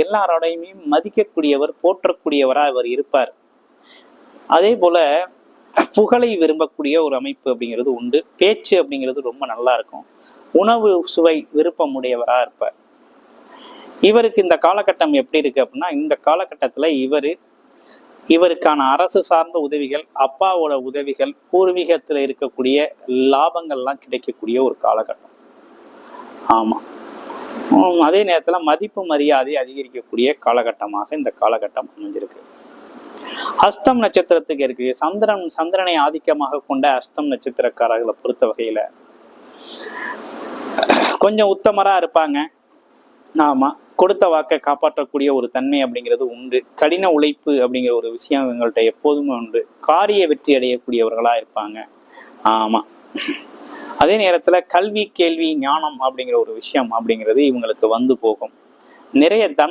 எல்லாரோடையுமே மதிக்கக்கூடியவர், போற்றக்கூடியவரா அவர் இருப்பார். அதே போல புகழை விரும்பக்கூடிய ஒரு அமைப்பு அப்படிங்கிறது உண்டு. பேச்சு அப்படிங்கிறது ரொம்ப நல்லா இருக்கும். உணவு சுவை விருப்பம் உடையவரா இருப்பார். இவருக்கு இந்த காலகட்டம் எப்படி இருக்கு அப்படின்னா, இந்த காலகட்டத்துல இவருக்கான அரசு சார்ந்த உதவிகள், அப்பாவோட உதவிகள், பூர்வீகத்துல இருக்கக்கூடிய லாபங்கள்லாம் கிடைக்கக்கூடிய ஒரு காலகட்டம். ஆமா. அதே நேரத்துல மதிப்பு மரியாதை அதிகரிக்கக்கூடிய காலகட்டமாக இந்த காலகட்டம் அமைஞ்சிருக்கு. ஹஸ்தம் நட்சத்திரத்துக்கு இருக்கு. சந்திரனை ஆதிக்கமாக கொண்ட ஹஸ்தம் நட்சத்திரக்காரர்களை பொறுத்த வகையில கொஞ்சம் உத்தமரா இருப்பாங்க. ஆமா, கொடுத்த வாக்கை காப்பாற்றக்கூடிய ஒரு தன்மை அப்படிங்கிறது உண்டு. கடின உழைப்பு அப்படிங்கிற ஒரு விஷயம் இவங்கள்ட்ட எப்போதுமே உண்டு. காரிய வெற்றி அடையக்கூடியவர்களா இருப்பாங்க. ஆமா. அதே நேரத்துல கல்வி, கேள்வி, ஞானம் அப்படிங்கிற ஒரு விஷயம் அப்படிங்கிறது இவங்களுக்கு வந்து போகும். நிறைய தனம்